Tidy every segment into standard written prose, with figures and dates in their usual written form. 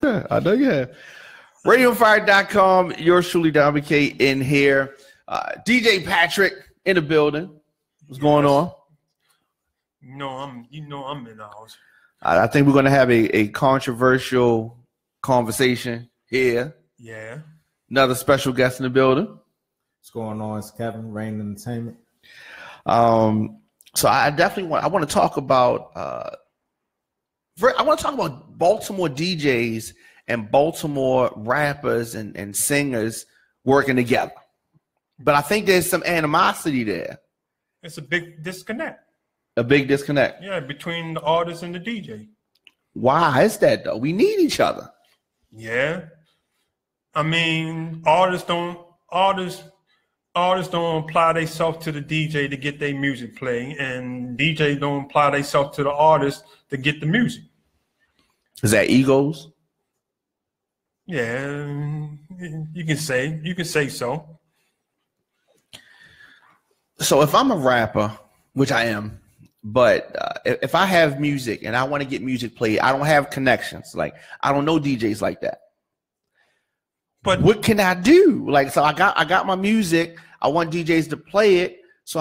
Yeah, I know you have. RadioFire.com, yours truly, WK, in here. DJ Patrick in the building. What's going on? I'm in the house. I think we're going to have a controversial conversation here. Yeah. Another special guest in the building. What's going on? It's Kevin, Rain Entertainment. So I definitely want to talk about Baltimore DJs and Baltimore rappers and singers working together. But I think there's some animosity there. It's a big disconnect. A big disconnect. Yeah, between the artist and the DJ. Why is that though? We need each other. Yeah. I mean, artists don't apply themselves to the DJ to get their music playing, and DJ don't apply themselves to the artist to get the music. Is that egos? Yeah, you can say so. So if I'm a rapper, which I am, but if I have music and I want to get music played, I don't have connections. Like I don't know DJs like that. But what can I do? Like, so I got my music. I want DJs to play it. So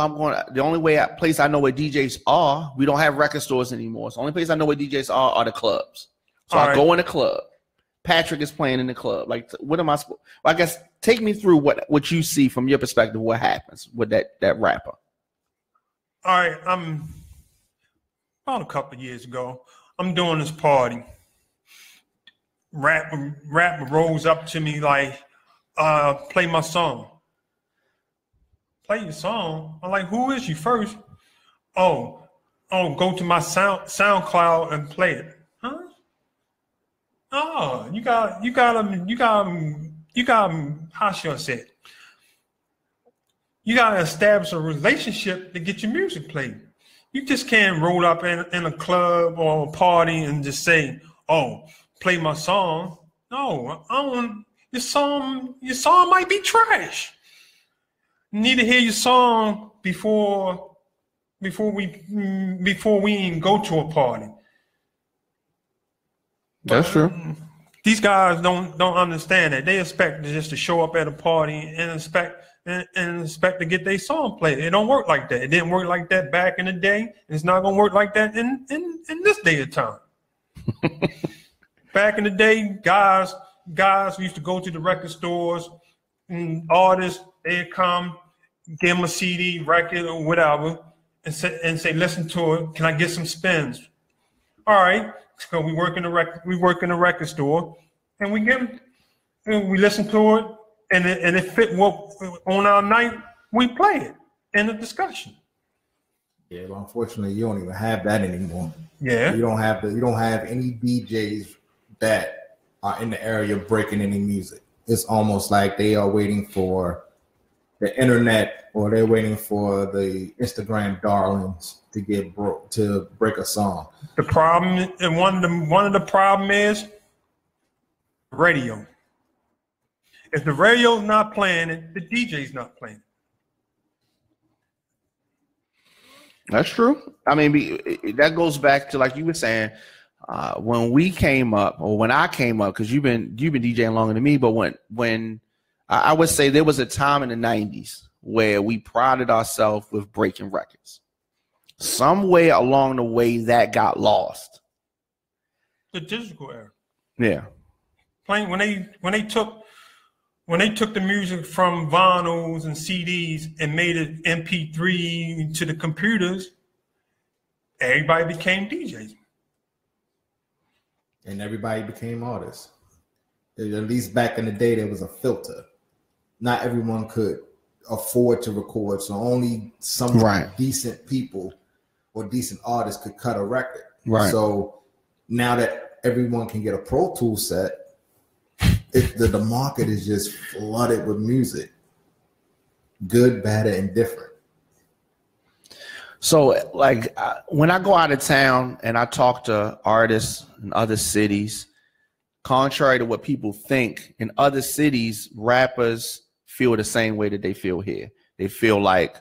the only place I know where DJs are, we don't have record stores anymore. So the only place I know where DJs are the clubs. So I go in the club. Patrick is playing in the club. Like, what am I supposed? Well, I guess take me through what you see from your perspective. What happens with that rapper? All right, about a couple of years ago, I'm doing this party. Rapper rolls up to me like, play my song. Play your song? I'm like, who is you first? Oh, go to my SoundCloud and play it. Huh? Oh, you got how should I say it? You gotta establish a relationship to get your music played. You just can't roll up in a club or a party and just say, oh, play my song. No, I don't. Your song might be trash. You need to hear your song before we even go to a party. That's true. These guys don't understand that. They expect just to show up at a party and expect to get their song played. It don't work like that. It didn't work like that back in the day. It's not gonna work like that in this day of time. Back in the day, guys used to go to the record stores, and artists, they'd come, give them a CD, record, or whatever, and say, listen to it. Can I get some spins? All right. So we work in the record store, and we listen to it, and it fit what on our night. We play it in the discussion. Yeah, but unfortunately, you don't even have that anymore. Yeah, you don't have any DJs that are in the area breaking any music. It's almost like they are waiting for the internet, or they're waiting for the Instagram darlings to break a song. The problem, and one of the problem is radio. If the radio's not playing it, the DJ's not playing it. That's true. I mean, that goes back to, like you were saying, when we came up, or when I came up, because you've been DJing longer than me, but when I would say there was a time in the 90s where we prided ourselves with breaking records. Somewhere along the way that got lost. The digital era. Yeah. Playing when they took the music from vinyls and CDs and made it MP3 to the computers, everybody became DJs. And everybody became artists. At least back in the day, there was a filter. Not everyone could afford to record, so only some decent people or decent artists could cut a record. Right. So now that everyone can get a Pro Tool set, the market is just flooded with music. Good, bad, and indifferent. So, like, when I go out of town and I talk to artists in other cities, contrary to what people think, in other cities, rappers feel the same way that they feel here. They feel like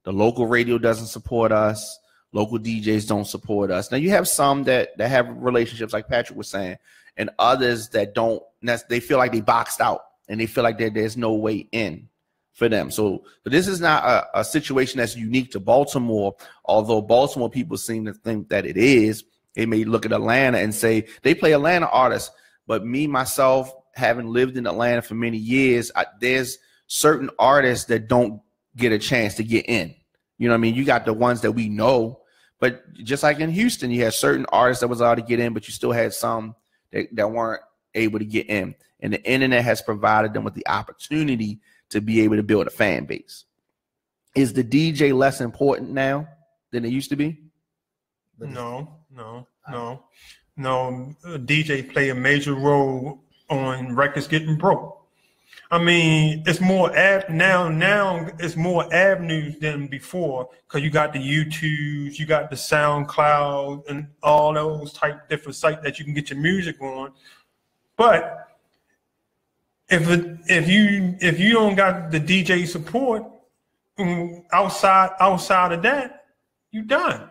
the local radio doesn't support us. local DJs don't support us. Now you have some that have relationships, like Patrick was saying, and others that don't. They feel like they boxed out, and they feel like there's no way in for them. So this is not a situation that's unique to Baltimore, although Baltimore people seem to think that it is. They may look at Atlanta and say they play Atlanta artists, but me, myself, having lived in Atlanta for many years, there's certain artists that don't get a chance to get in. You know what I mean? You got the ones that we know, but just like in Houston, you had certain artists that was allowed to get in, but you still had some that weren't able to get in. And the internet has provided them with the opportunity to be able to build a fan base. Is the DJ less important now than it used to be? No. DJ play a major role on records getting broke. I mean, it's more now it's more avenues than before, because you got the YouTubes, you got the SoundCloud, and all those type different sites that you can get your music on. But if you don't got the DJ support outside of that, you done.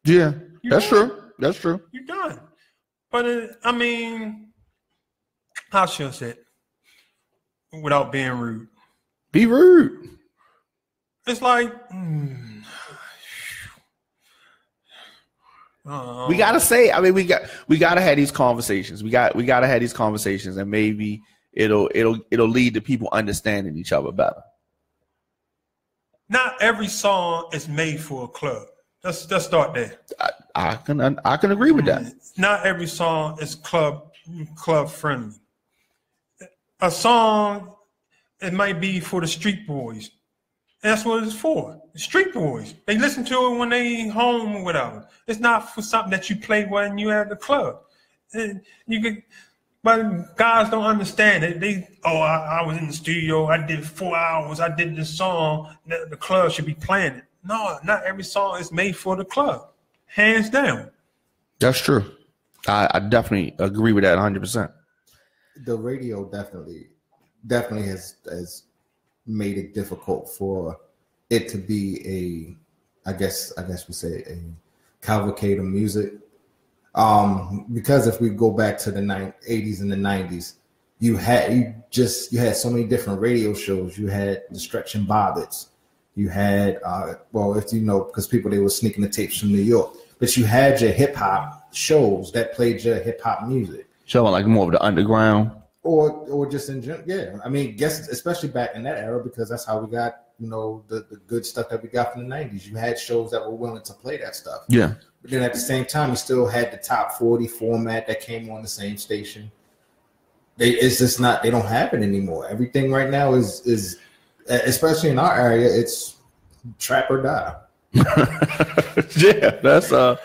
Yeah, that's true. That's true. You done. But I mean, how should I say it without being rude? Be rude. It's like we gotta say. I mean, we gotta have these conversations. We gotta have these conversations, and maybe it'll lead to people understanding each other better. Not every song is made for a club. Let's start there. I can agree with that. Not every song is club friendly. A song, it might be for the street boys. That's what it's for. The street boys. They listen to it when they home or whatever. It's not for something that you play when you at the club. But guys don't understand it. I was in the studio. I did 4 hours. I did this song. The club should be playing it. No, not every song is made for the club. Hands down. That's true. I definitely agree with that 100%. The radio definitely has made it difficult for it to be I guess we say a cavalcade of music. Because if we go back to the 80s and the 90s, you had so many different radio shows. You had the Stretch and Bobbits. You had if you know, because they were sneaking the tapes from New York. But you had your hip hop shows that played your hip hop music. Showing like more of the underground. Or just in general, yeah. I mean, especially back in that era, because that's how we got, the good stuff that we got from the 90s. You had shows that were willing to play that stuff. Yeah. But then at the same time, you still had the top 40 format that came on the same station. It's just not, they don't have it anymore. Everything right now is especially in our area, it's trap or die. Yeah, that's but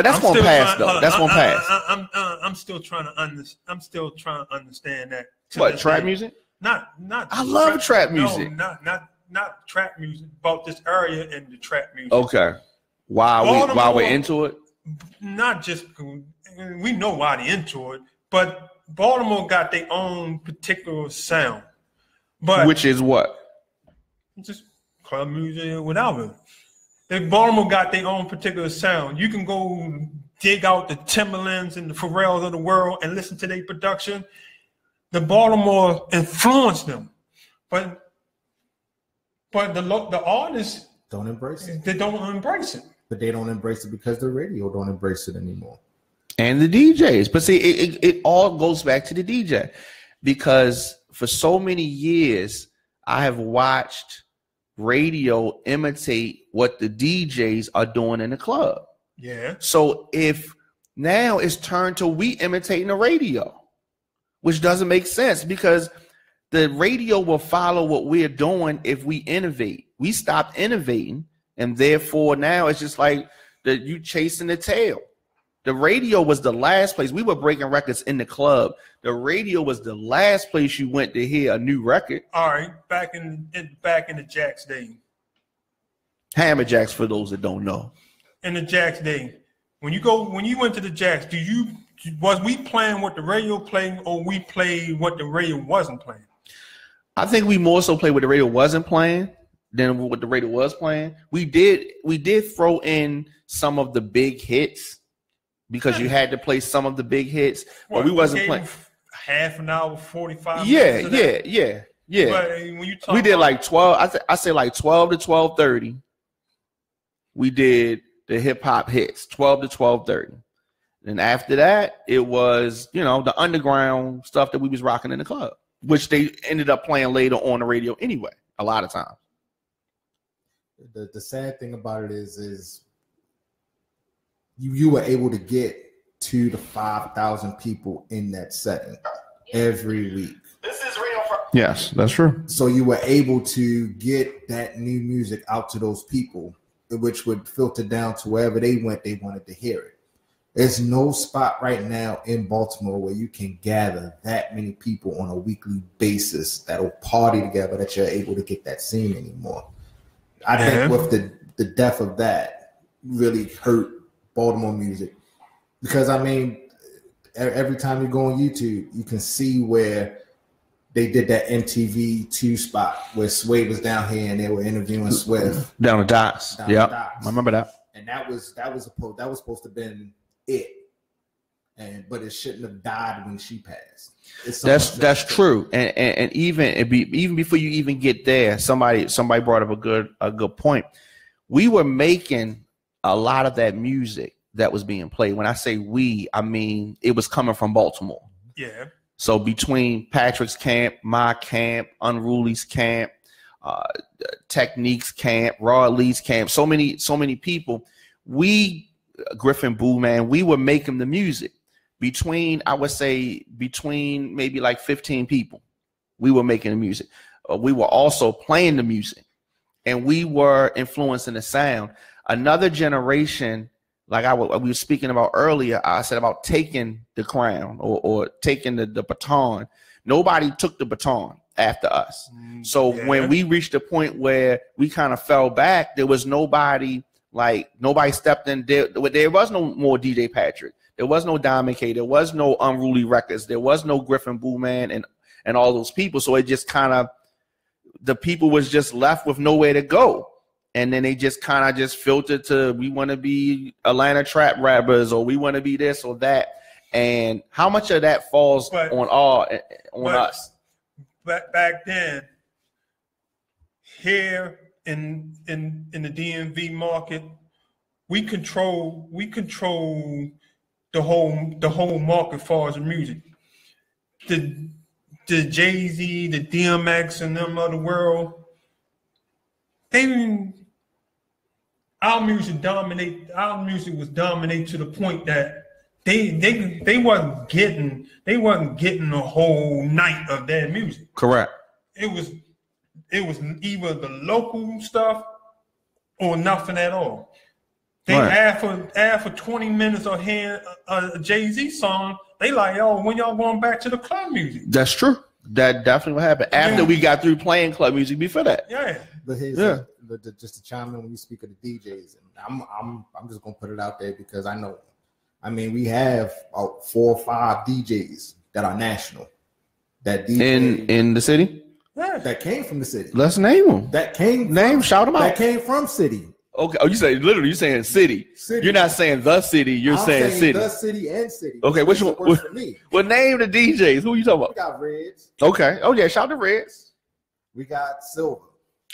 that's going past though. That's going past. I'm still trying to understand that. What, trap music? Not. I love trap music. No, not trap music. About this area and the trap music. Okay. Why we're into it? Not just, we know why they're into it, but Baltimore got their own particular sound. But which is what? Just club music or whatever. Baltimore got their own particular sound. You can go dig out the Timberlands and the Pharrells of the world and listen to their production. The Baltimore influenced them, but the artists don't embrace it. They don't embrace it. But they don't embrace it because the radio don't embrace it anymore. And the DJs. But see, it all goes back to the DJ, because for so many years I have watched radio imitate what the DJs are doing in the club. Yeah. So if now it's turned to we imitating the radio, which doesn't make sense, because the radio will follow what we're doing if we innovate. We stopped innovating, and therefore now it's just like you chasing the tail. The radio was the last place. We were breaking records in the club. The radio was the last place you went to hear a new record. All right, back in the Jack's day. Hammer Jacks, for those that don't know. In the Jack's day, when you went to the Jack's, was we playing what the radio played, or we played what the radio wasn't playing? I think we more so played what the radio wasn't playing, than what the radio was playing. We did throw in some of the big hits because you had to play some of the big hits, but we wasn't playing half an hour, 45 minutes. Yeah. But when you talk we did like 12. I say like 12 to 12:30. We did the hip hop hits, 12 to 12:30. And after that, it was, the underground stuff that we was rocking in the club, which they ended up playing later on the radio anyway, a lot of times. The sad thing about it is you were able to get 2,000 to 5,000 people in that setting every week. This is real. Yes, that's true. So you were able to get that new music out to those people, which would filter down to wherever they went, they wanted to hear it. There's no spot right now in Baltimore where you can gather that many people on a weekly basis that'll party together that you're able to get that scene anymore. I think with the death of that really hurt Baltimore music, because every time you go on YouTube, you can see where they did that MTV2 spot where Sway was down here and they were interviewing Swift down the docks. Yeah, I remember that. And that was supposed to have been it, but it shouldn't have died when she passed. That's true, and even before you even get there, somebody brought up a good point. We were making a lot of that music that was being played. When I say we, I mean it was coming from Baltimore. Yeah. So between Patrick's camp, my camp, Unruly's camp, Technique's camp, Raw Lee's camp, so many people, Griffin Boo, man, we were making the music between maybe like 15 people. We were making the music. We were also playing the music, and we were influencing the sound. Another generation, like we were speaking about earlier, I said about taking the crown or taking the baton. Nobody took the baton after us. So when we reached the point where we kind of fell back, there was nobody stepped in. There was no more DJ Patrick. There was no Diamond K. There was no Unruly Records. There was no Griffin Boo Man and all those people. So it just kind of, the people was just left with nowhere to go. And then they just kind of just filtered to, we want to be Atlanta trap rappers, or we want to be this or that. And how much of that falls on us? But back then, here in the DMV market, we control the whole market as far as the music. The Jay-Z, the DMX, and them of the world, our music was dominated to the point that they wasn't getting a whole night of their music. Correct. It was either the local stuff or nothing at all. They after 20 minutes of hearing a Jay-Z song, they like, yo, when y'all going back to the club music? That's true. That definitely what happened after we got through playing club music. Before that, but just to chime in when you speak of the DJs, and I'm just gonna put it out there because I know. I mean, we have about 4 or 5 DJs that are national. That DJ in the city. Yeah, that came from the city. Let's name them. Shout them out. That came from city. Okay. Oh, you're saying city. You're not saying the city. You're saying city. The city and city. Okay, which one? Well, name the DJs. Who are you talking about? We got Reds. Okay. Oh yeah, shout out to Reds. We got Silver.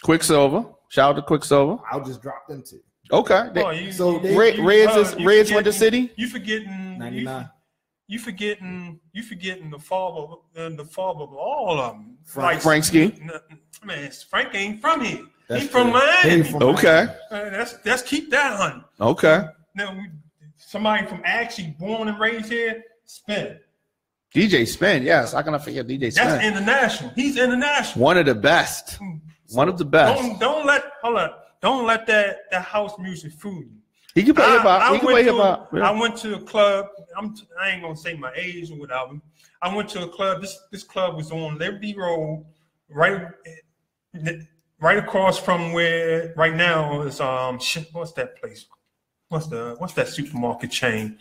Quicksilver. Shout out to Quicksilver. I'll just drop them too. Okay. Reds went to city. You forgetting 99. You forgetting the father of all of them. Frank Ski. Man, Frank ain't from here. He's from Miami. Okay. Let's keep that, honey. Okay. Now, somebody from actually born and raised here, Spin. DJ Spin, yes. How can I forget DJ Spin? That's international. He's international. One of the best. One of the best. Don't let that house music fool you. He can play hip-hop. I went to a club. I ain't gonna say my age or whatever. I went to a club. This club was on Liberty Road, right across from where right now is what's that place? What's that supermarket chain?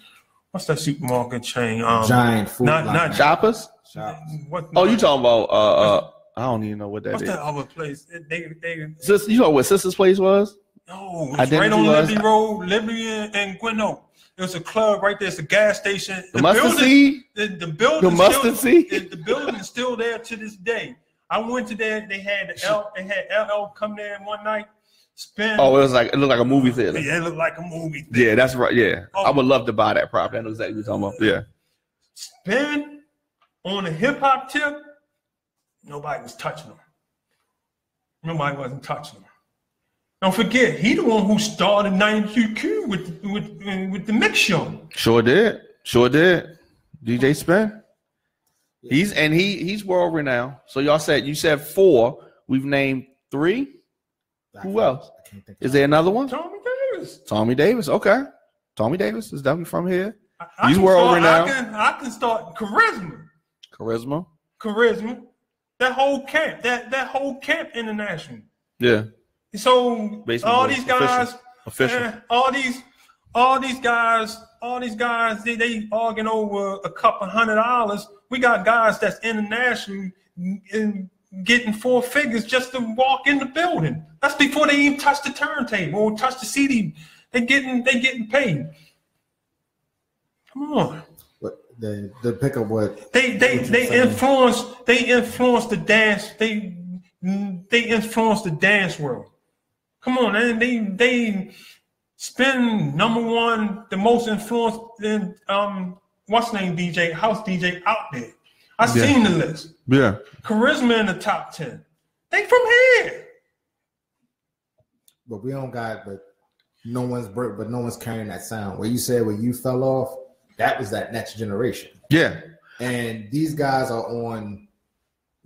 Giant food. Not Shoppers. Shops. You talking about I don't even know what that What's is. that other place? You know what Sister's place was? No, it's right on Liberty Road, Liberty and Gwinnett. There's a club right there. It's a gas station. The Mustard Seed? The building. The Mustard Seed? The building is still there to this day. I went to there. They had LL come there one night. Spin. Oh, it looked like a movie theater. Yeah, it looked like a movie theater. Yeah, that's right. Yeah, I would love to buy that property. I know exactly what you're talking about. Yeah. Spin on a hip hop tip. Nobody was touching them. Nobody wasn't touching them. Don't forget, he the one who started 92Q with the mix show. Sure did. DJ Spin. He's world renowned. So you said 4. We've named 3. Who else? Is there another one? Tommy Davis. Okay. Tommy Davis is definitely from here. He's world renowned. I can start Charisma. That whole camp. That whole camp international. Yeah. So basically, all these guys, official. all these guys, they arguing over a couple $100. We got guys that's international and getting 4 figures just to walk in the building. That's before they even touch the turntable or touch the CD. They getting paid. Come on. But the pickup what they influence the dance. They influence the dance world. Come on, and they spend #1, the most influenced in what's name DJ, house DJ out there. I seen the list. Yeah. Charisma in the top 10. They from here. But we don't got no one's carrying that sound. Where you said when you fell off, that was that next generation. Yeah. And these guys are on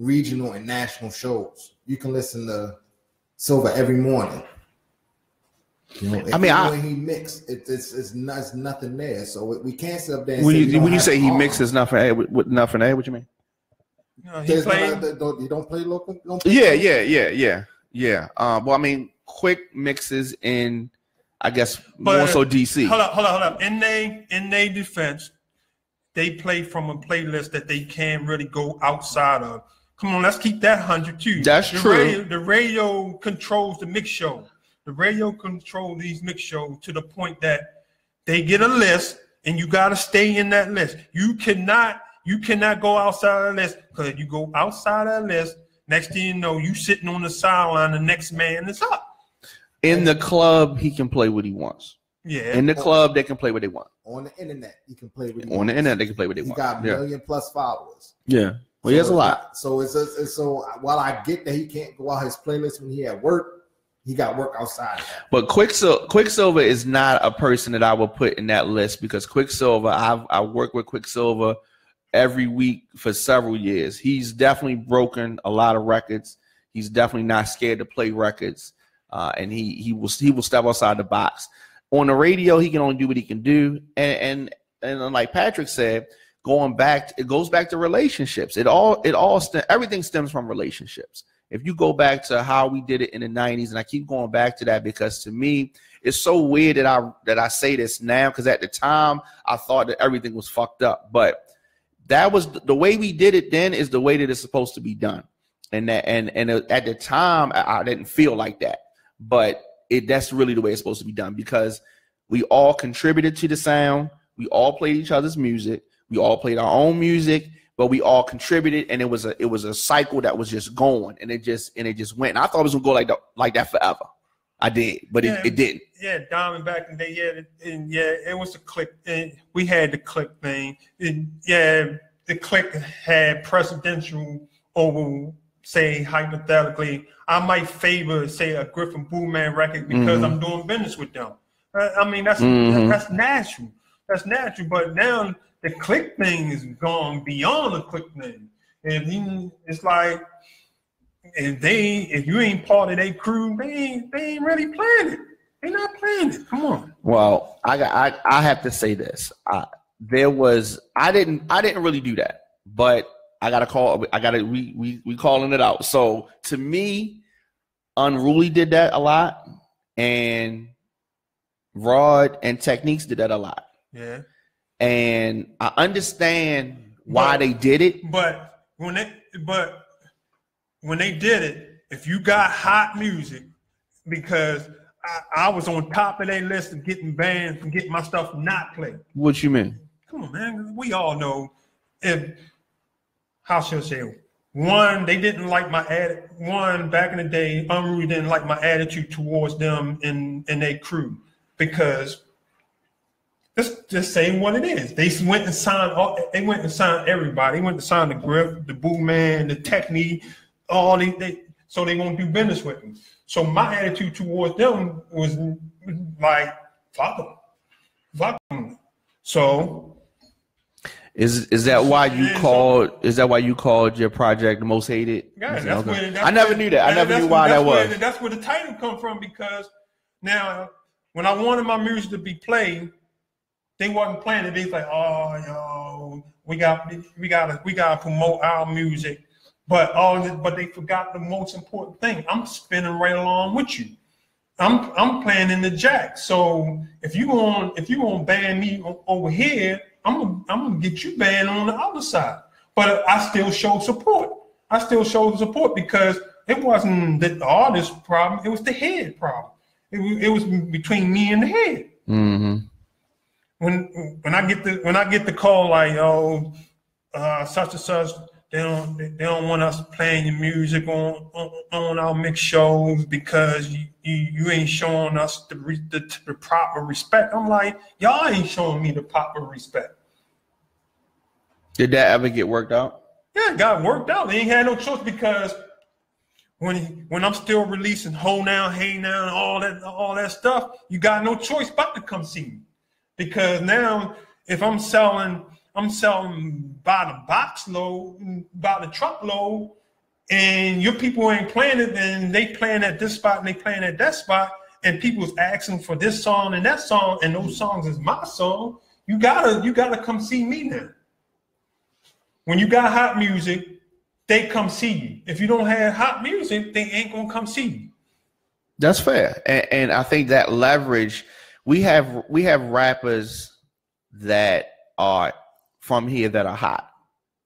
regional and national shows. You can listen to Silver every morning. You know, when he mixed, it's nothing there. So we can't sit up there. And when you say he mixes nothing, with nothing, what you mean? No, he played. You don't play local. Yeah. Well, I mean, Quick mixes in, I guess, more so DC. Hold up. In their defense, they play from a playlist that they can't really go outside of. Come on, let's keep that 100 too. That's true. The radio controls the mix show. The radio controls these mix shows to the point that they get a list, and you got to stay in that list. You cannot go outside of the list, because if you go outside of the list, next thing you know, you sitting on the sideline. The next man is up. In the club, he can play what he wants. Yeah. In the club, they can play what they want. On the internet, he can play what he wants. On the internet, they can play what they want. He got million plus followers. Yeah. Well, he has a lot. So so while I get that he can't go out his playlist when he at work, he got work outside. But Quicksilver is not a person that I would put in that list, because Quicksilver, I work with Quicksilver every week for several years. He's definitely broken a lot of records. He's definitely not scared to play records. And he will step outside the box. On the radio, he can only do what he can do. And like Patrick said, it goes back to relationships. Everything stems from relationships. If you go back to how we did it in the 90s, and I keep going back to that because to me, it's so weird that I say this now, because at the time I thought that everything was fucked up. But that was the way we did it then, is the way that it's supposed to be done. And at the time I didn't feel like that. But that's really the way it's supposed to be done, because we all contributed to the sound. We all played each other's music. We all played our own music, but we all contributed, and it was a cycle that was just going, and it just went. And I thought it was gonna go like that forever. I did, but it didn't. Yeah, Diamond back in the day, it was the click. And we had the click thing. The click had presidential over. Say hypothetically, I might favor, say, a Griffin Bootman record because I'm doing business with them. I mean, that's natural. That's natural. But now the click thing is gone beyond the click thing, and it's like if you ain't part of their crew, they ain't really playing it. They're not playing it. Come on. Well, I have to say this. I didn't really do that, but. We calling it out. So to me, Unruly did that a lot, and Rod and Techniques did that a lot. Yeah. And I understand why they did it. But when they did it, if you got hot music, because I was on top of their list of getting banned from getting my stuff not played. What you mean? Come on, man. We all know how should I say it? One, they didn't like my back in the day, Unruly didn't like my attitude towards them and their crew, because let's just say what it is. They went and signed everybody. They went to sign the Grip, the Boo Man, the Technique, all so they won't do business with me. So my attitude towards them was like, fuck them. So is that why you called? Is that why you called your project the Most Hated? Yeah, I never knew that. I never knew why that was. That's where the title come from, because now when I wanted my music to be played, they wasn't playing it. They was like, oh, yo, we gotta promote our music, but they forgot the most important thing. I'm spinning right along with you. I'm playing in the jack. So if you gonna ban me over here, I'm gonna get you banned on the other side. But I still show support. Because it wasn't the artist's problem. It was the head problem. It was between me and the head. Mm-hmm. When I get the call like, oh, such and such, they don't want us playing your music on our mix shows because you ain't showing us the proper respect. I'm like, y'all ain't showing me the proper respect. Did that ever get worked out? Yeah, it got worked out. They ain't had no choice, because when I'm still releasing Ho Now, Hey Now, and all that stuff, you got no choice but to come see me. Because now, if I'm selling by the box load, by the truckload, and your people ain't playing it, then they playing at this spot and they playing at that spot, and people's asking for this song and that song, and those songs is my song. You gotta come see me now. When you got hot music, they come see you. If you don't have hot music, they ain't gonna come see you. That's fair, and I think that leverage. We have rappers that are from here that are hot.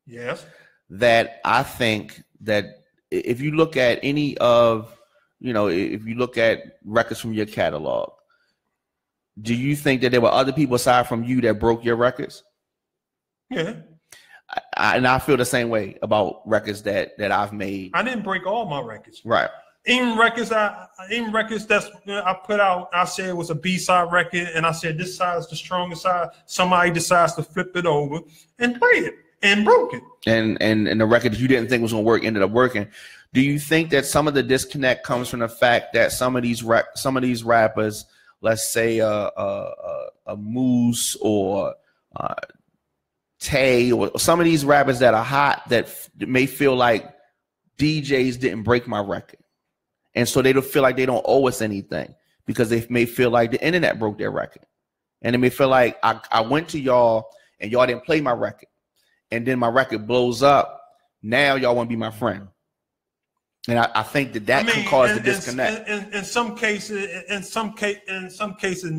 Yes. That I think that if you look at any of, if you look at records from your catalog, do you think that there were other people aside from you that broke your records? Yeah. And I feel the same way about records that I've made. I didn't break all my records. Right. In records that's I put out, I said it was a B-side record, and I said this side is the strongest side. Somebody decides to flip it over and play it and broke it. And the record that you didn't think was going to work ended up working. Do you think that some of the disconnect comes from the fact that some of these rappers, let's say a Moose or Tay, or some of these rappers that are hot that may feel like DJs didn't break my record, and so they don't feel like they don't owe us anything because they may feel like the internet broke their record, and they may feel like I went to y'all and y'all didn't play my record, and then my record blows up. Now y'all want to be my friend, and I think that can cause the disconnect. In some cases, it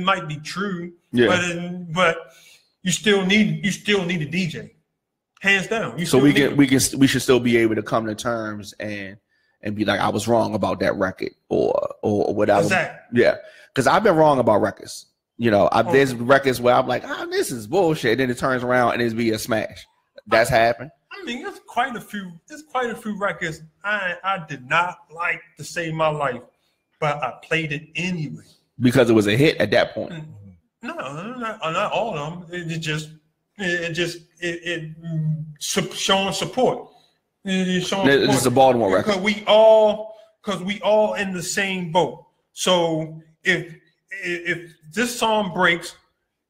might be true. Yeah. But you still need a DJ, hands down. So we should still be able to come to terms and be like, I was wrong about that record or whatever. Exactly. Yeah, because I've been wrong about records. There's records where I'm like, this is bullshit. Then it turns around and it's be a smash. That's happened. I mean, there's quite a few records I did not like to save my life, but I played it anyway because it was a hit at that point. No, not all of them. It just showing support. It's a Baltimore record. Because we all in the same boat. So if this song breaks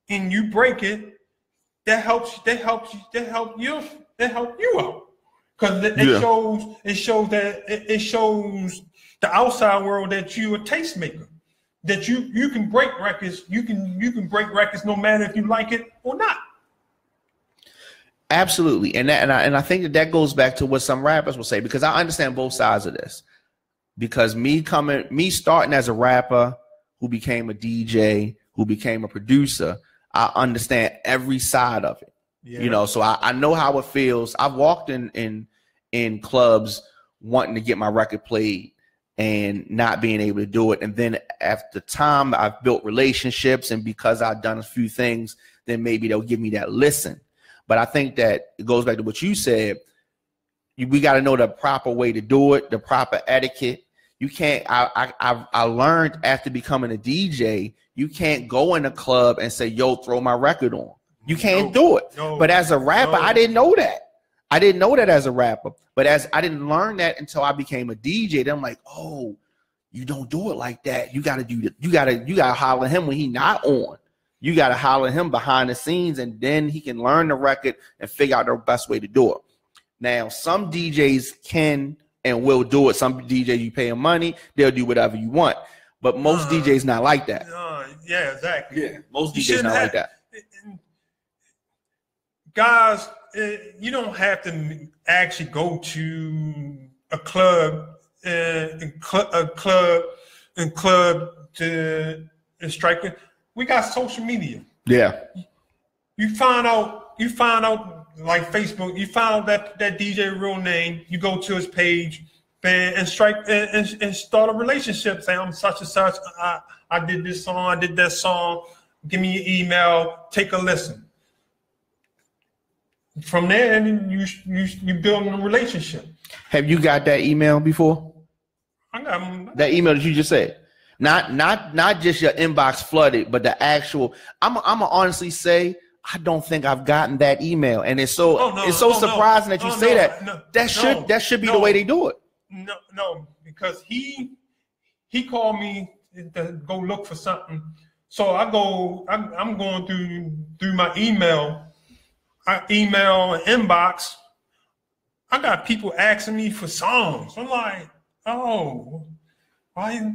and you break it, that helps you out. Because it shows the outside world that you're a tastemaker. That you can break records, you can break records no matter if you like it or not. Absolutely, and I think that goes back to what some rappers will say, because I understand both sides of this. Because me starting as a rapper who became a DJ, who became a producer, I understand every side of it. Yeah. So I know how it feels. I've walked in clubs wanting to get my record played and not being able to do it. And then after time, I've built relationships, and because I've done a few things, then maybe they'll give me that listen. But I think that it goes back to what you said. We got to know the proper way to do it, the proper etiquette. You can't. I learned after becoming a DJ, you can't go in a club and say, "Yo, throw my record on." You can't do it. But as a rapper, I didn't know that. I didn't know that as a rapper. But as I didn't learn that until I became a DJ. Then I'm like, oh, you don't do it like that. You got to do that. You gotta holler at him when he not on. You got to holler at him behind the scenes, and then he can learn the record and figure out the best way to do it. Now, some DJs can and will do it. Some DJs, you pay them money, they'll do whatever you want. But most DJs not like that. Yeah, exactly. Yeah, most DJs not like that. Guys, you don't have to actually go to a club to strike it. We got social media. Yeah. You find out like Facebook, you find out that DJ real name, you go to his page and strike and start a relationship. Say, I'm such and such. I did this song, I did that song. Give me your email, take a listen. From there, and you build a relationship. Have you got that email before? I got that email that you just said. Not just your inbox flooded, but the actual. I'm gonna honestly say I don't think I've gotten that email, and it's so surprising that you say that. That should be the way they do it. No, because he called me to go look for something, so I'm going through my email. I email and inbox. I got people asking me for songs. I'm like, oh, why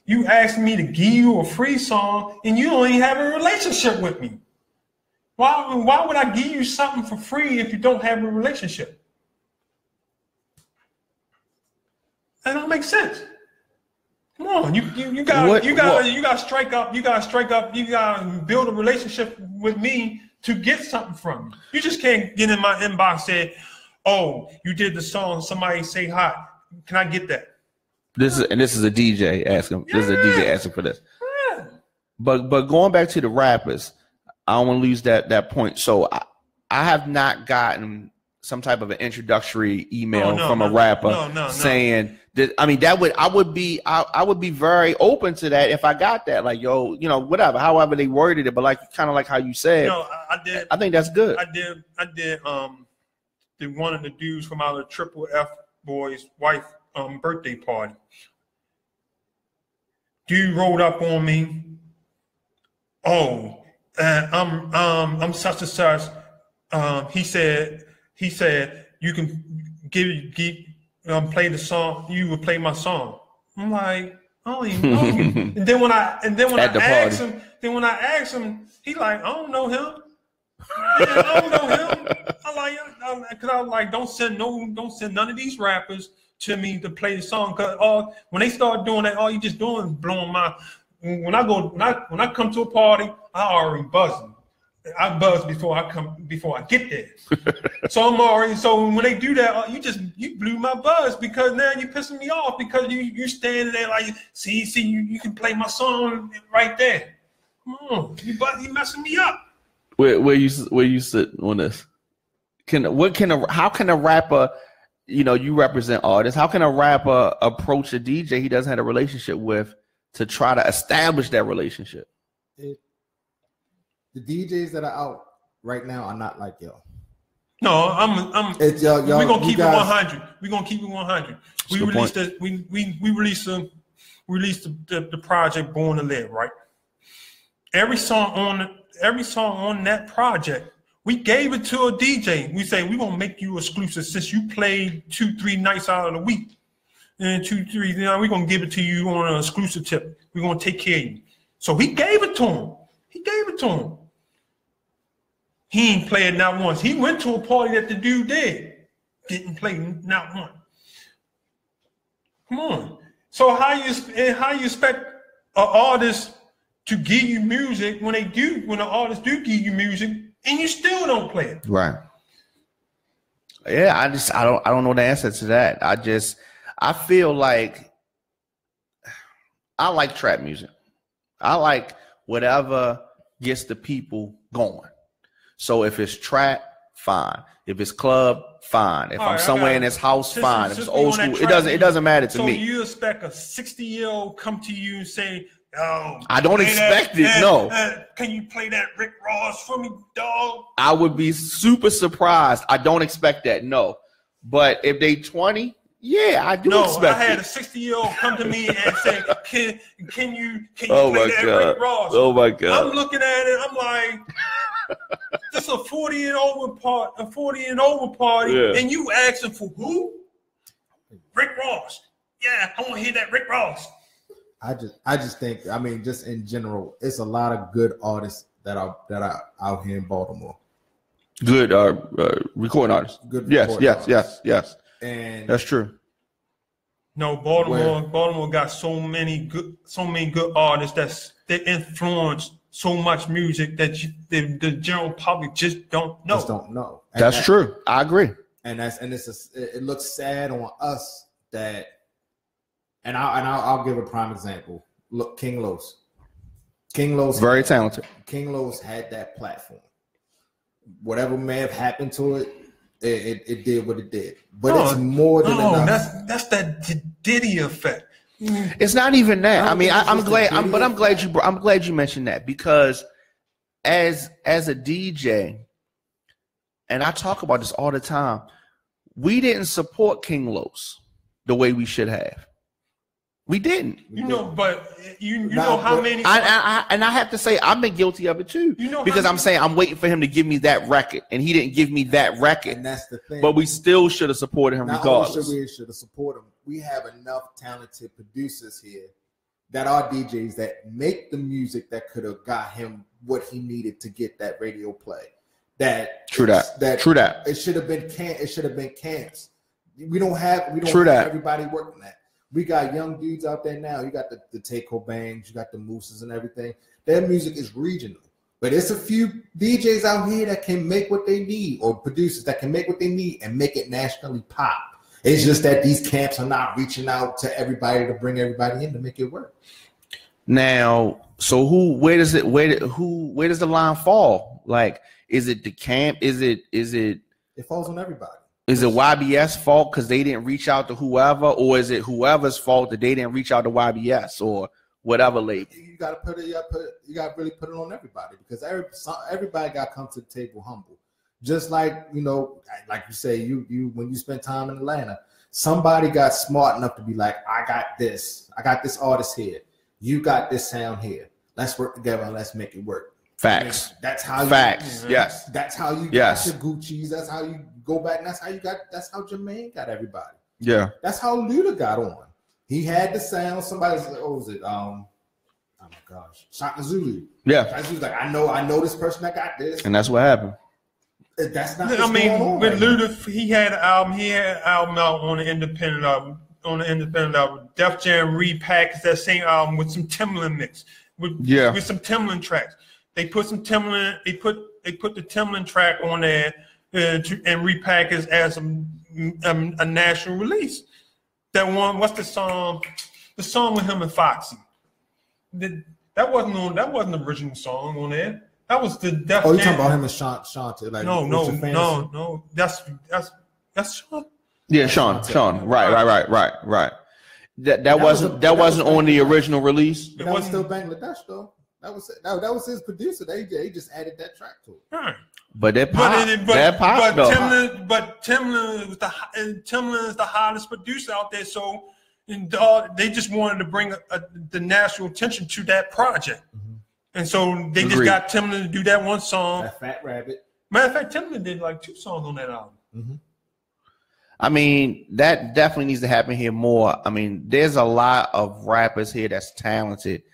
you asked me to give you a free song and you don't even have a relationship with me? Why would I give you something for free if you don't have a relationship? That don't make sense. Come on, you gotta strike up. You gotta build a relationship with me to get something from you. You just can't get in my inbox and say, oh, you did the song, somebody say hi. Can I get that? This is a DJ asking. Yeah. This is a DJ asking for this. Yeah. But going back to the rappers, I don't want to lose that point. So I have not gotten some type of an introductory email from a rapper saying that. I mean, I would be very open to that if I got that. Like, yo, whatever, however they worded it, but like kind of like how you said. I did. I think that's good. I did. One of the dudes from our Triple F boys' wife birthday party. Dude rolled up on me. Oh, I'm such and such. He said you can play the song. You would play my song. I'm like, I don't even know you. And then when I asked him, he like, I don't know him. Yeah, I don't know him. I like, don't send none of these rappers to me to play the song. Cause when they start doing that, all you just doing is blowing my. When I come to a party, I already buzzing. I buzz before I get there. So when they do that, you blew my buzz because now you're pissing me off because you standing there like, see, you can play my song right there. Come on, you messing me up. Where you sit on this? How can a rapper, you represent artists, how can a rapper approach a DJ he doesn't have a relationship with to try to establish that relationship? The DJs that are out right now are not like y'all. No, it's y'all. We're gonna keep it 100. We're gonna keep it 100. We released the project Born to Live, right? Every song on that project, we gave it to a DJ. We say we're gonna make you exclusive since you played 2-3 nights out of the week. And 2-3, we're gonna give it to you on an exclusive tip. We're gonna take care of you. So he gave it to him. He ain't played not once. He went to a party that the dude did. Didn't play not one. Come on. So how you expect an artist to give you music when the artists do give you music and you still don't play it? Right. Yeah, I don't know the answer to that. I feel like I like trap music. I like whatever gets the people going. So if it's trap, fine. If it's club, fine. If I'm somewhere in this house, fine. If it's old school, it doesn't matter to me. So you expect a 60-year-old come to you and say, "Oh, I don't expect it. No. Can you play that Rick Ross for me, dog?" I would be super surprised. I don't expect that. No. But if they 20, yeah, I do expect it. I had a 60-year-old come to me and say, "Can you play that Rick Ross?" Oh my God! I'm looking at it. I'm like, "This is a 40 and over party, yeah. And you asking for who? Rick Ross? Yeah, I want to hear that Rick Ross." I just think, I mean, just in general, it's a lot of good artists that are out here in Baltimore. Good recording artists. Good yes. And that's true. No, Baltimore got so many good artists that influence so much music that the general public just don't know. And that's true. I agree. And it looks sad on us that. And I'll give a prime example. Look, King Los. Very talented. King Los had that platform. Whatever may have happened to it, it did what it did. But it's more than enough. That's that Diddy effect. It's not even that. I mean, I'm glad you mentioned that, because as a DJ, and I talk about this all the time, we didn't support King Los the way we should have. We didn't. But you know how many. I have to say, I've been guilty of it too. Because I'm saying I'm waiting for him to give me that record, and he didn't give me that record. And that's the thing. But we still should have supported him regardless. We should have supported him. We have enough talented producers here that are DJs that make the music that could have got him what he needed to get that radio play. True that. It should have been camps. We don't have everybody working that. We got young dudes out there now. You got the Takeo Bangs, you got the Mooses and everything. Their music is regional. But it's a few DJs out here that can make what they need, or producers that can make what they need and make it nationally pop. It's just that these camps are not reaching out to everybody to bring everybody in to make it work. Now, so where does the line fall? Like, is it the camp? Is it? It falls on everybody. Is it YBS fault because they didn't reach out to whoever, or is it whoever's fault that they didn't reach out to YBS or whatever label? You got to really put it on everybody, because everybody got to come to the table humble. Just like, like you say, you when you spend time in Atlanta, somebody got smart enough to be like, I got this artist here, you got this sound here. Let's work together and let's make it work. Facts. That's how. Yes. That's how you got your Gucci's. That's how you go back. And that's how Jermaine got everybody. Yeah. That's how Luda got on. He had the sound. Somebody's like, what was it? Oh my gosh, Shaka Zulu. Yeah. Shaka Zulu's like, I know this person that got this. And that's what happened. That's not. With Luda, he had an album out on the independent album. Def Jam repackaged that same album with some Timbaland mix. With some Timbaland tracks. They put some Timbaland. They put the Timbaland track on there and repackaged as a national release. That one, what's the song? The song with him and Foxy. That wasn't the original song on there. That was the Def Jam. You talking about him and Shante? Like, no. That's Sean. Yeah, Sean. Right. That wasn't on the original release. That was still Bangladesh though. That was his producer. They just added that track to it. Right. But Timbaland is the hottest producer out there. So they just wanted to bring the national attention to that project. Mm-hmm. And so they just got Timbaland to do that one song. That Fat Rabbit. Matter of fact, Timbaland did like 2 songs on that album. Mm-hmm. I mean, that definitely needs to happen here more. I mean, there's a lot of rappers here that's talented.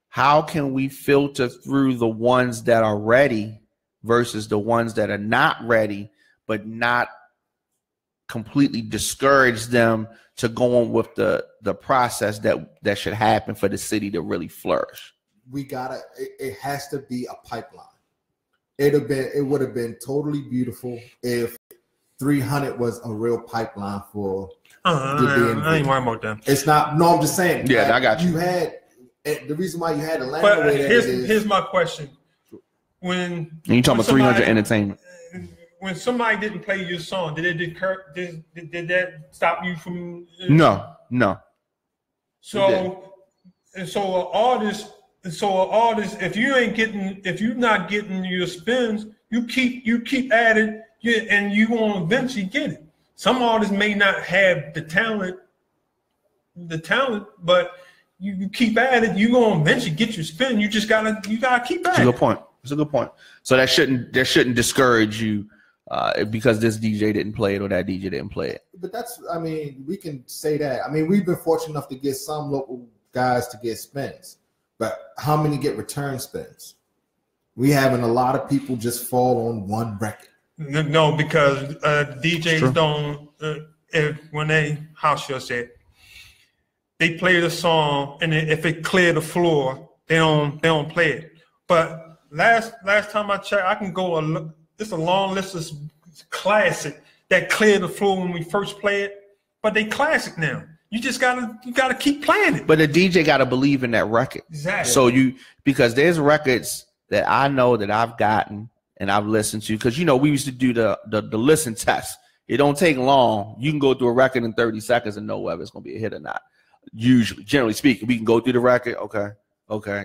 How can we filter through the ones that are ready versus the ones that are not ready, but not completely discourage them to go on with the process that should happen for the city to really flourish? It has to be a pipeline. It would have been totally beautiful if 300 was a real pipeline for. I ain't worried about that. It's not. No, I'm just saying. Yeah, I got you. You had the reason why you had to land. But here's my question: when you talking about 300 entertainment, when somebody didn't play your song, did that stop you from? No. So an artist, if you're not getting your spins, you keep at it, and you gonna eventually get it. Some artists may not have the talent, but you keep at it, you're gonna eventually get your spin. You gotta keep at it. It's a good point. So that shouldn't discourage you because this DJ didn't play it or that DJ didn't play it. But we can say that. I mean, we've been fortunate enough to get some local guys to get spins, but how many get return spins? We having a lot of people just fall on one record. No, because DJs don't. How should I say it? They play the song, and if it clear the floor, they don't play it. But last time I checked, I can go. It's a long list of classic that cleared the floor when we first played it, but they classic now. You just gotta keep playing it. But the DJ gotta believe in that record. Exactly. So because there's records that I know that I've gotten and I've listened to, because we used to do the listen test. It don't take long. You can go through a record in 30 seconds and know whether it's gonna be a hit or not. Usually, generally speaking, we can go through the record. Okay.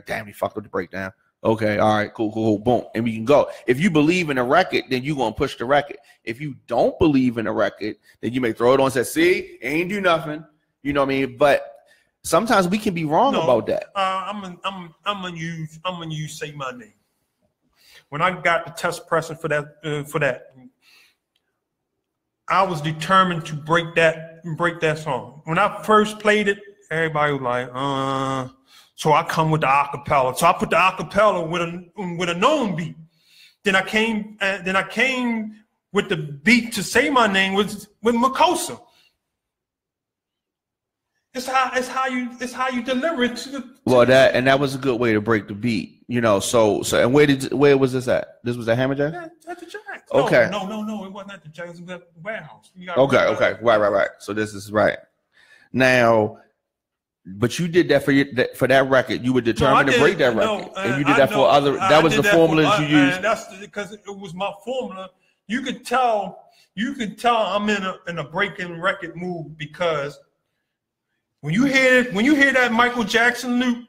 Damn, he fucked up the breakdown. Okay, all right, cool, boom, and we can go. If you believe in a record, then you're gonna push the record. If you don't believe in a record, then you may throw it on and say, "See, ain't do nothing." You know what I mean? But sometimes we can be wrong about that. I'm gonna use Say My Name. When I got the test pressing for that, I was determined to break that song. When I first played it, everybody was like, So I come with the acapella. So I put the acapella with a known beat. Then I came with the beat to Say My Name with Makosa. It's how you deliver it to the. Well, that was a good way to break the beat. So and where was this at? This was at Hammer Jack? Yeah, at the Jack. Okay. No, it wasn't at the Jack. It was at the warehouse. Okay. Right. So this is right. Now, but you did that for that record. You were determined to break that record, and you did that for other. That was the formula you used. That's because it was my formula. You could tell I'm in a breaking record mood because when you hear that Michael Jackson loop,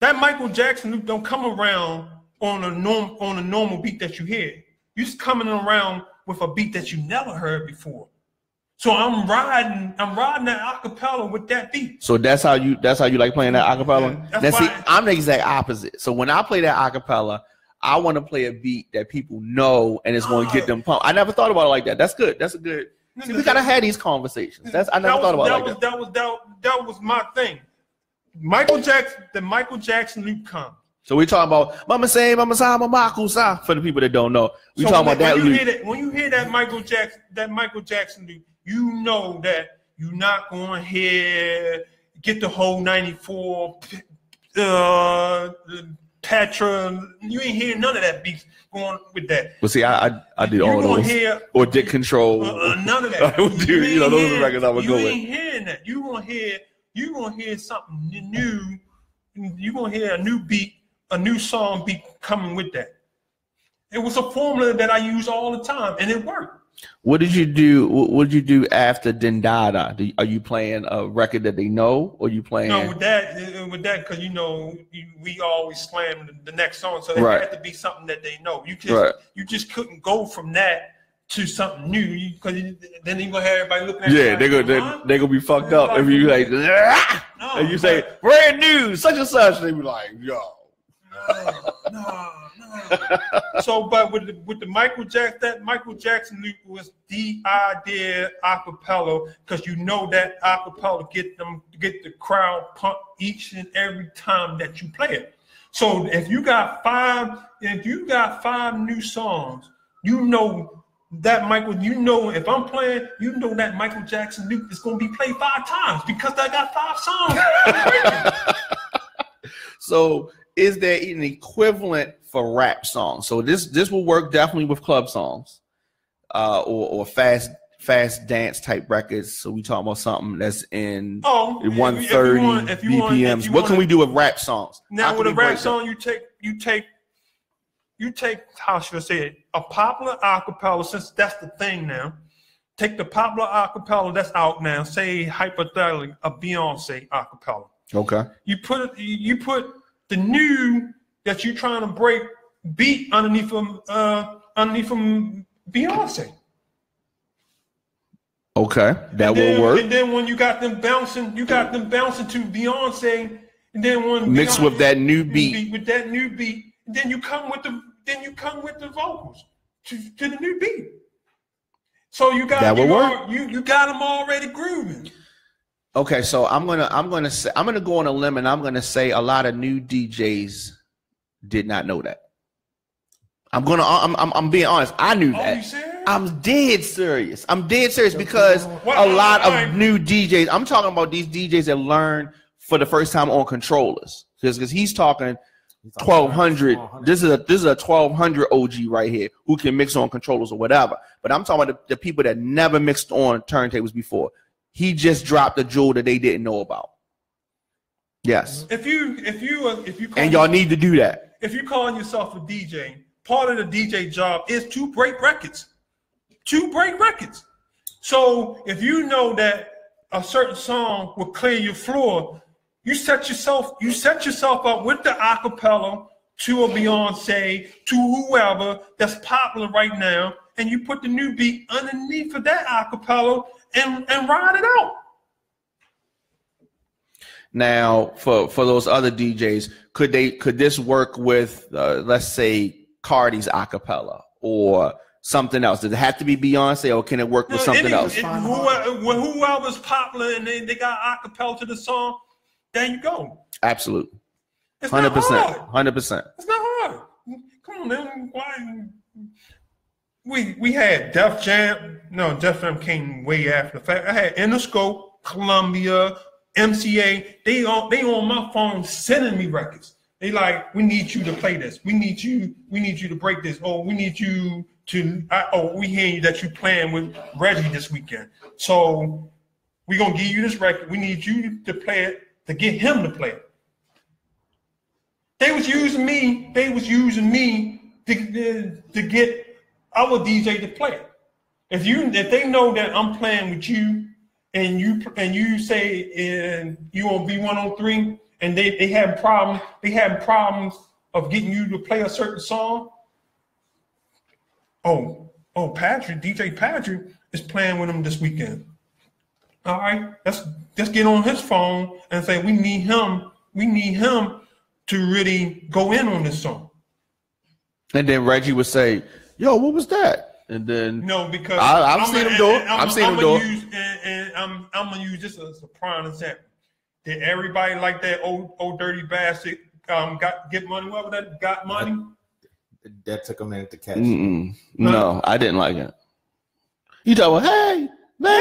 don't come around on a normal beat that you hear. You're just coming around with a beat that you never heard before. So I'm riding that acapella with that beat. So that's how you like playing that acapella? Yeah, see, I'm the exact opposite. So when I play that acapella, I want to play a beat that people know and it's going to get them pumped. I never thought about it like that. That's good. That's a good. See, we gotta have these conversations. I never thought about it like that. That was my thing. The Michael Jackson loop comes. So we're talking about Mama say, Mama sa, Mama sa for the people that don't know. We talking about that loop. When you hear that Michael Jackson loop, you know that you're not going to hear Get the Whole 94, Patra. You ain't hearing none of that beats going with that. Well, see, I did all those. Or Dick Control. None of that. Those are the records I would go with. You ain't hearing that. You gonna hear something new. You gonna hear a new beat, a new song beat coming with that. It was a formula that I use all the time, and it worked. What did you do? What did you do after Dindada? Are you playing a record that they know, or you playing? No, with that, because we always slam the next song, so it had to be something that they know. You just couldn't go from that to something new, because then you gonna have everybody looking at you. Yeah, they gonna be fucked up if you like, and you say brand new such and such. They be like, yo, no. So, but with the Michael Jackson loop was the idea acapella, because you know that acapella get the crowd pumped each and every time that you play it. So if you got five new songs, that if I'm playing, that Michael Jackson loop is going to be played 5 times because I got 5 songs. So is there an equivalent for rap songs? So this will work definitely with club songs. or fast dance type records. So we talking about something that's in 130 BPMs. What can we do with rap songs? Now with a rap song, you take how should I say it? A popular acapella, since that's the thing now. Take the popular acapella that's out now. Say hypothetically a Beyonce acapella. Okay. You put the new that you're trying to break beat underneath from Beyonce. Okay, that will work. And then when you got them bouncing to Beyonce, and then when mixed with that new beat, and then you come with the vocals to the new beat. So you got you got them already grooving. Okay, so I'm gonna go on a limb, and I'm gonna say a lot of new DJs did not know that. I'm being honest. I knew that. I'm dead serious. Because a lot of new DJs. I'm talking about these DJs that learn for the first time on controllers. Because he's talking 1200. This is a 1200 OG right here who can mix on controllers or whatever. But I'm talking about the people that never mixed on turntables before. He just dropped a jewel that they didn't know about. Yes. If you and y'all need to do that. If you're calling yourself a DJ, part of the DJ job is to break records. So if you know that a certain song will clear your floor, you set yourself up with the acapella to a Beyonce, to whoever that's popular right now, and you put the new beat underneath of that acapella and ride it out. Now, for those other DJs, could this work with let's say Cardi's acapella or something else? Does it have to be Beyonce, or can it work with something else? Whoever's popular and they got acapella to the song, there you go. Absolutely. 100%. 100%. It's not hard. Come on, man. Why? We had Def Jam. No, Def Jam came way after the fact. I had Interscope, Columbia, MCA. They on my phone sending me records. They like, we need you to play this. We need you to break this. Oh, we need you to. We hear you that you playing with Reggie this weekend. So we're gonna give you this record. We need you to play it, to get him to play it. They was using me to get our DJ to play it. If they know that I'm playing with you and you say and you on B103 and they have problems of getting you to play a certain song. Oh, Patrick, DJ Patrick is playing with him this weekend. All right, let's get on his phone and say we need him to really go in on this song. And then Reggie would say, "Yo, what was that?" And then no, because I've seen him do it. I'm gonna use this as a prime example. Did everybody like that old dirty bastard get money? What was that? Got money? That took a minute to catch. No, I didn't like it. You talking about, hey, man,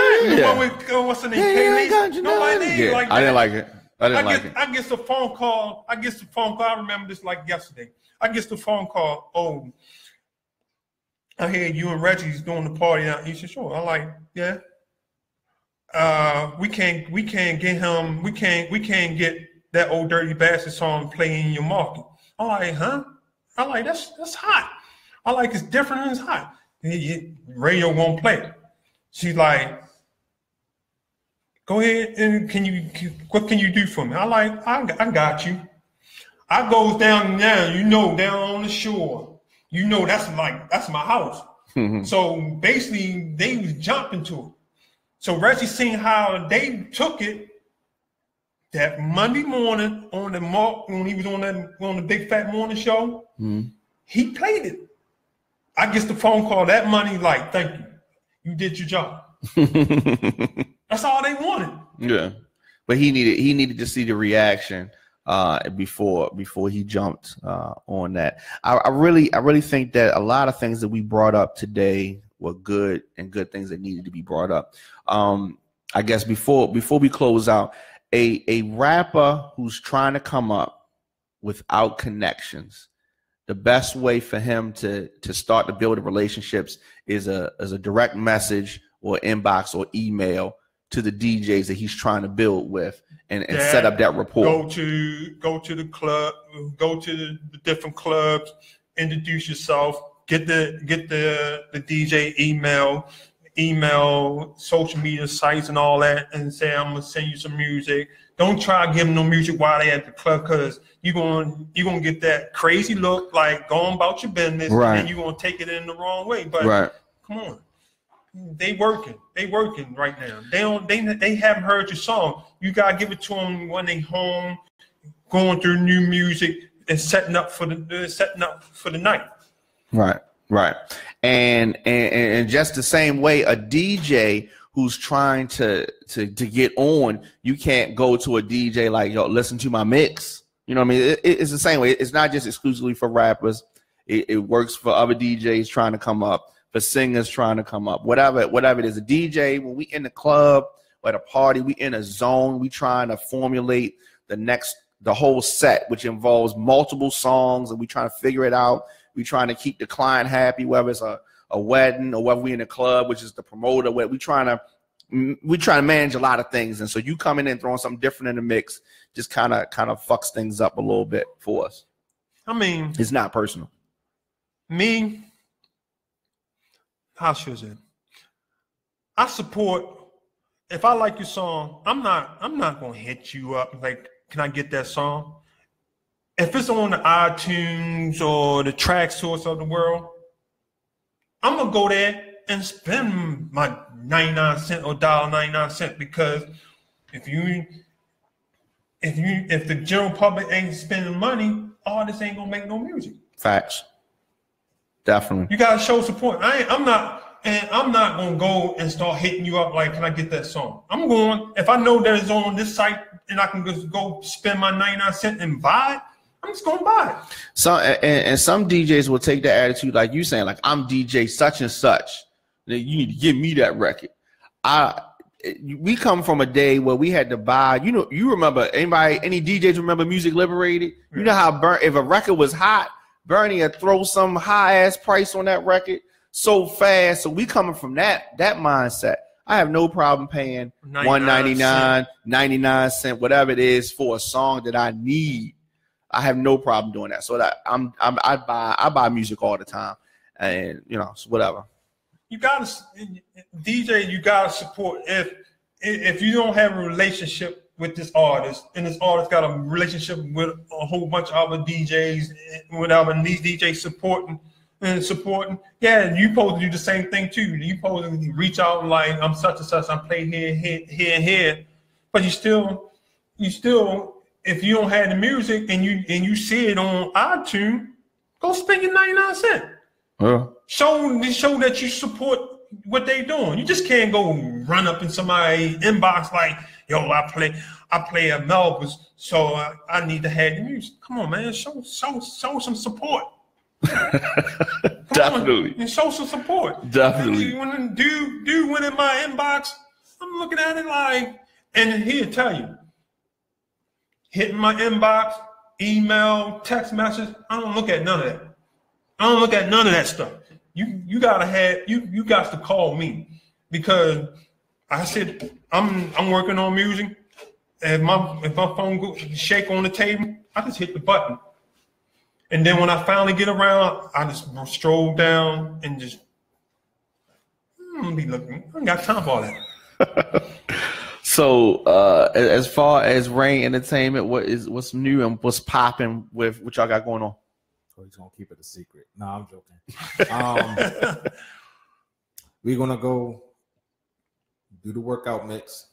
what's the name? Hey, nobody like that. I didn't like it. I get the phone call. I remember this like yesterday. I get the phone call. Oh, I hear you and Reggie's doing the party now. He said, sure. I like, yeah. We can't get him. We can't get that old dirty bastard song playing in your market. I'm like, huh? I like that's hot. I like it's different and it's hot. Radio won't play it. She's like, go ahead and what can you do for me? I got you. I goes down now, down on the shore. That's my house. Mm-hmm. So basically they was jumping to it. So Reggie seen how they took it that Monday morning when he was on the Big Fat Morning Show. Mm-hmm. He played it. I get the phone call that Monday, like, thank you. You did your job. That's all they wanted. Yeah. But he needed to see the reaction before he jumped on that. I really think that a lot of things that we brought up today were good things that needed to be brought up. I guess before we close out, a rapper who's trying to come up without connections the best way for him to start to build relationships is a direct message or inbox or email to the DJs that he's trying to build with and set up that rapport. Go to the club, go to the different clubs, introduce yourself, get the DJ email, social media sites and all that, and say, I'm gonna send you some music. Don't try to give them no music while they at the club, because you're gonna get that crazy look, like going about your business, right, and you're gonna take it in the wrong way. But come on. They working right now. They haven't heard your song. You gotta give it to them when they home, going through new music and setting up for the night. Right. And just the same way, a DJ who's trying to get on, you can't go to a DJ like, yo, listen to my mix. You know what I mean? It's the same way. It's not just exclusively for rappers. It works for other DJs trying to come up, for singers trying to come up, whatever it is. A DJ, when we in the club or at a party, we in a zone, we trying to formulate the whole set, which involves multiple songs, and we trying to figure it out. We trying to keep the client happy, whether it's a wedding or whether we in a club, which is the promoter. We trying to manage a lot of things, and so you coming in throwing something different in the mix just kind of fucks things up a little bit for us. I mean, it's not personal. Me, how should I say? I support. If I like your song, I'm not gonna hit you up like, can I get that song? If it's on the iTunes or the track source of the world, I'm gonna go there and spend my 99 cents or $1.99, because if the general public ain't spending money, artists ain't gonna make no music. Facts. Definitely. You gotta show support. I'm not gonna go and start hitting you up like, can I get that song? I'm going, if I know that it's on this site and I can just go spend my 99 cents and buy it, I'm just gonna buy it. And some DJs will take the attitude like you saying, like, I'm DJ such and such. You need to give me that record. We come from a day where we had to buy. You remember any DJs remember Music Liberated? You know how if a record was hot, Bernie would throw some high ass price on that record so fast. So we coming from that mindset. I have no problem paying $1.99, 99 cents, whatever it is for a song that I need. I have no problem doing that. So that I buy music all the time, and so whatever. You gotta DJ. You gotta support. If you don't have a relationship with this artist, and this artist got a relationship with a whole bunch of other DJs, whatever, and these DJs supporting, yeah, you supposed to do the same thing too. You supposed to reach out and like, I'm such and such, I'm playing here, but you still, if you don't have the music and you see it on iTunes, go spend your 99 cents. Show that you support what they doing. You just can't go run up in somebody's inbox like, yo, I play at Melba's, so I need to have the music. Come on, man, show some support. Definitely. And show some support. Definitely. When dude went in my inbox, I'm looking at it like, and he'll tell you, hitting my inbox, email, text message, I don't look at none of that. I don't look at none of that stuff. You gotta have you got to call me, because I said I'm working on music, and if my phone goes shake on the table, I just hit the button. And then when I finally get around, I just stroll down and just be looking. I ain't got time for all that. So as far as Rain Entertainment, what's new and what's popping with what y'all got going on? Oh, he's gonna keep it a secret. No, I'm joking. We're gonna go do the workout mix.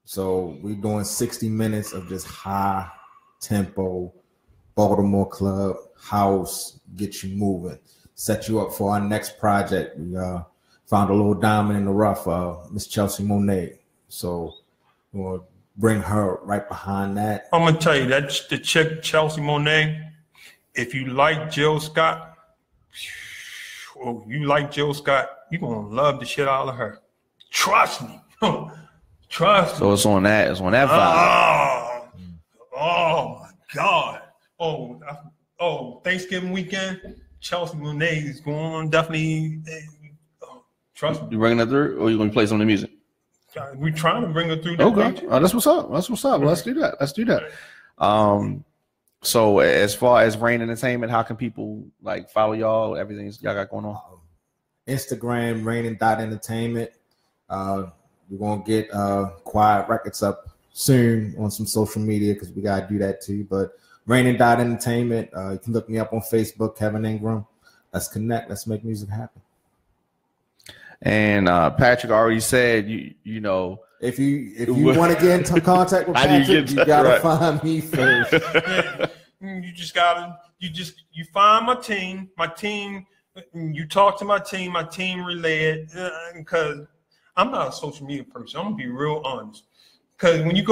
So we're doing 60 minutes of just high tempo Baltimore club house, get you moving, set you up for our next project. We found a little diamond in the rough, Miss Chelsea Monet. So we'll bring her right behind that. I'm gonna tell you, that's the chick Chelsea Monet. If you like Jill Scott, you're gonna love the shit out of her. Trust me. Trust me. So it's on that vibe. Oh my God. Oh, Thanksgiving weekend, Chelsea Monet is going definitely. Trust me. You bringing her through, or you gonna play some of the music? We're trying to bring her through. Okay, that's what's up. That's what's up. Let's do that. Let's do that. So as far as Rain Entertainment, how can people like follow y'all? Everything y'all got going on? Instagram, Raining.entertainment. We're gonna get Quiet Records up soon on some social media because we gotta do that too. But Raining.entertainment. You can look me up on Facebook, Kevin Ingram. Let's connect. Let's make music happen. And Patrick already said, you know, if you want to get into contact with Patrick, you gotta find me first. You find my team. You talk to my team relay it, because I'm not a social media person. I'm gonna be real honest. Because when you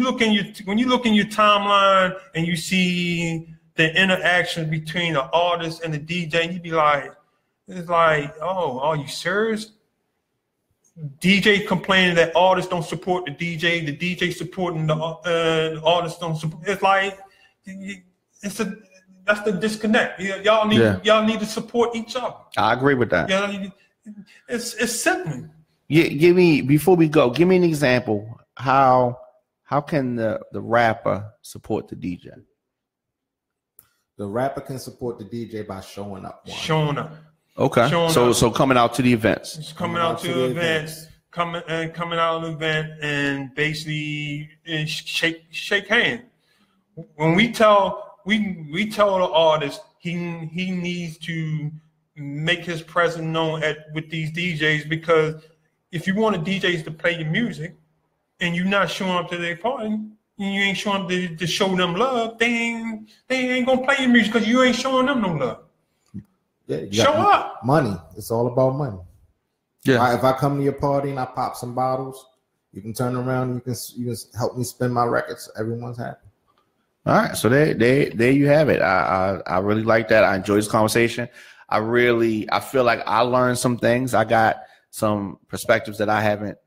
look in your timeline and you see the interaction between the artist and the DJ, you be like, it's like, oh, are you serious? DJ complaining that artists don't support the DJ supporting the artists don't support. It's like that's the disconnect. Y'all need to support each other. I agree with that. Yeah, it's simple. Give me, before we go, give me an example. How can the rapper support the DJ? The rapper can support the DJ by showing up. Showing up. Okay. So coming out to the events. Just coming out to the events. Coming out of the event and basically shake hands. When we tell the artist he needs to make his presence known with these DJs, because if you want the DJs to play your music and you're not showing up to their party and you ain't showing up to show them love, they ain't gonna play your music because you ain't showing them no love. Yeah, show up. Money. It's all about money. Yeah. If I come to your party and I pop some bottles, you can turn around and you can help me spin my records. Everyone's happy. All right. So there you have it. I really like that. I enjoyed this conversation. I feel like I learned some things. I got some perspectives that I haven't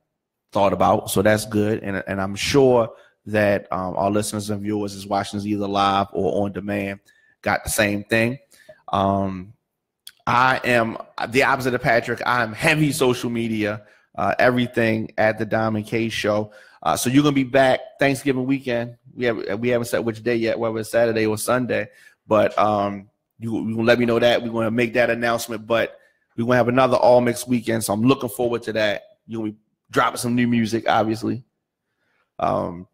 thought about. So that's good. And I'm sure that our listeners and viewers is watching this either live or on demand got the same thing. I am the opposite of Patrick. I'm heavy social media, everything at the Diamond K Show. So you're gonna be back Thanksgiving weekend. We haven't set which day yet, whether it's Saturday or Sunday. But you gonna let me know that. We're gonna make that announcement. But we're gonna have another all mixed weekend. So I'm looking forward to that. You're gonna be dropping some new music, obviously. All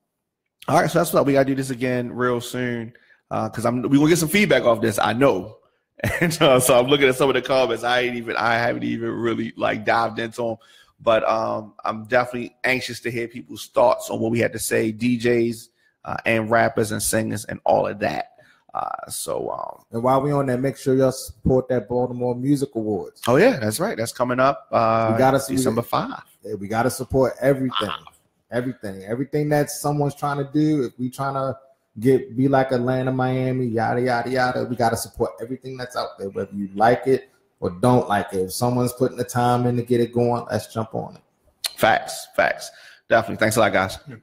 right, so that's what we gotta do this again real soon. Because we're gonna get some feedback off this. I know. And so I'm looking at some of the comments. I haven't even really like dived into them, but I'm definitely anxious to hear people's thoughts on what we had to say, DJs and rappers and singers and all of that. And while we on that, make sure y'all support that Baltimore Music Awards. Oh yeah, that's right. That's coming up. We gotta December 5. Yeah, we gotta support everything, everything that someone's trying to do. If we trying to be like Atlanta, Miami, yada yada yada. We gotta support everything that's out there, whether you like it or don't like it. If someone's putting the time in to get it going, let's jump on it. Facts. Definitely. Thanks a lot, guys. Yeah.